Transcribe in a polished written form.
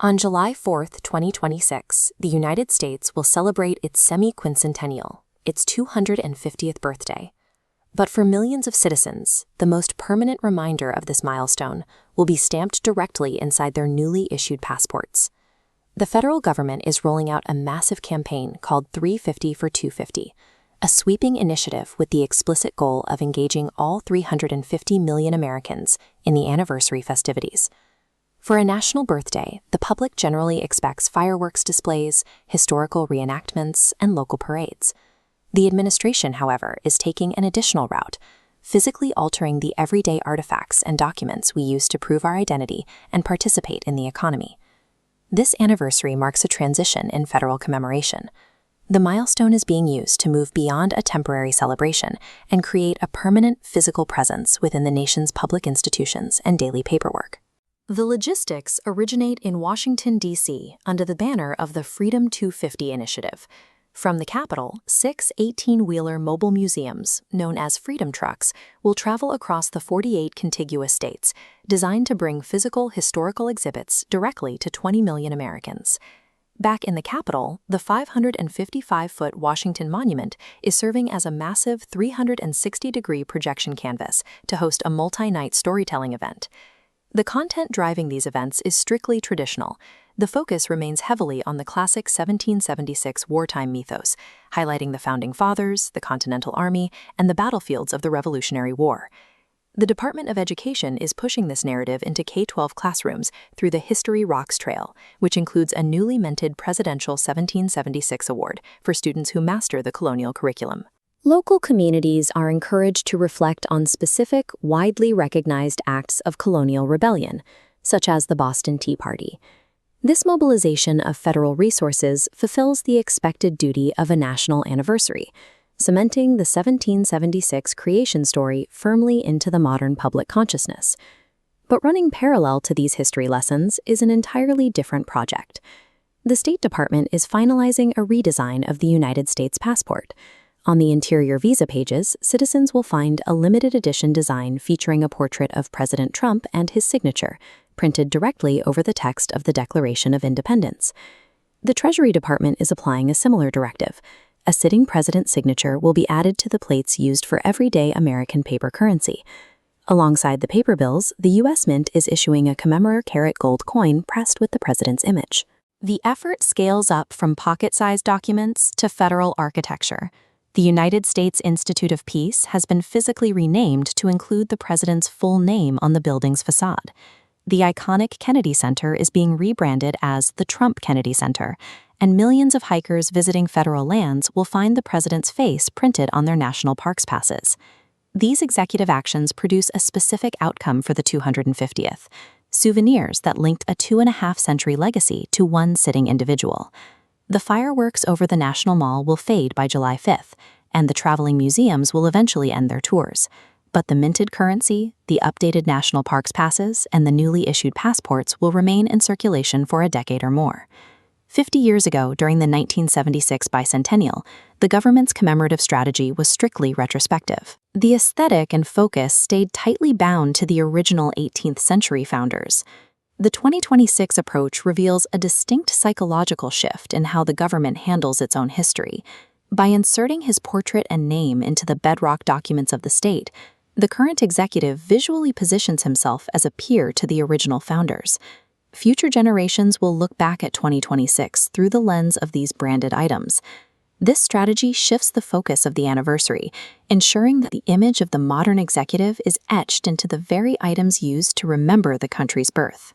On July 4th, 2026, the United States will celebrate its Semiquincentennial, its 250th birthday. But for millions of citizens, the most permanent reminder of this milestone will be stamped directly inside their newly issued passports. The federal government is rolling out a massive campaign called 350 for 250, a sweeping initiative with the explicit goal of engaging all 350 million Americans in the anniversary festivities. For a national birthday, the public generally expects fireworks displays, historical reenactments, and local parades. The administration, however, is taking an additional route, physically altering the everyday artifacts and documents we use to prove our identity and participate in the economy. This anniversary marks a transition in federal commemoration. The milestone is being used to move beyond a temporary celebration and create a permanent physical presence within the nation's public institutions and daily paperwork. The logistics originate in Washington, D.C., under the banner of the Freedom 250 initiative. From the Capitol, 6 18-wheeler mobile museums, known as Freedom Trucks, will travel across the 48 contiguous states, designed to bring physical historical exhibits directly to 20 million Americans. Back in the Capitol, the 555-foot Washington Monument is serving as a massive 360-degree projection canvas to host a multi-night storytelling event. The content driving these events is strictly traditional. The focus remains heavily on the classic 1776 wartime mythos, highlighting the Founding Fathers, the Continental Army, and the battlefields of the Revolutionary War. The Department of Education is pushing this narrative into K-12 classrooms through the History Rocks Trail, which includes a newly minted Presidential 1776 Award for students who master the colonial curriculum. Local communities are encouraged to reflect on specific, widely recognized acts of colonial rebellion, such as the Boston Tea Party. This mobilization of federal resources fulfills the expected duty of a national anniversary, cementing the 1776 creation story firmly into the modern public consciousness. But running parallel to these history lessons is an entirely different project. The State Department is finalizing a redesign of the United States passport. On the interior visa pages, citizens will find a limited edition design featuring a portrait of President Trump and his signature, printed directly over the text of the Declaration of Independence. The Treasury Department is applying a similar directive. A sitting president's signature will be added to the plates used for everyday American paper currency. Alongside the paper bills, the U.S. Mint is issuing a commemorative karat gold coin pressed with the president's image. The effort scales up from pocket-sized documents to federal architecture. The United States Institute of Peace has been physically renamed to include the president's full name on the building's facade. The iconic Kennedy Center is being rebranded as the Trump Kennedy Center, and millions of hikers visiting federal lands will find the president's face printed on their national parks passes. These executive actions produce a specific outcome for the 250th, souvenirs that linked a 2.5-century legacy to one sitting individual. The fireworks over the National Mall will fade by July 5th, and the traveling museums will eventually end their tours. But the minted currency, the updated national parks passes, and the newly issued passports will remain in circulation for a decade or more. 50 years ago, during the 1976 bicentennial, the government's commemorative strategy was strictly retrospective. The aesthetic and focus stayed tightly bound to the original 18th century founders. The 2026 approach reveals a distinct psychological shift in how the government handles its own history. By inserting his portrait and name into the bedrock documents of the state, the current executive visually positions himself as a peer to the original founders. Future generations will look back at 2026 through the lens of these branded items. This strategy shifts the focus of the anniversary, ensuring that the image of the modern executive is etched into the very items used to remember the country's birth.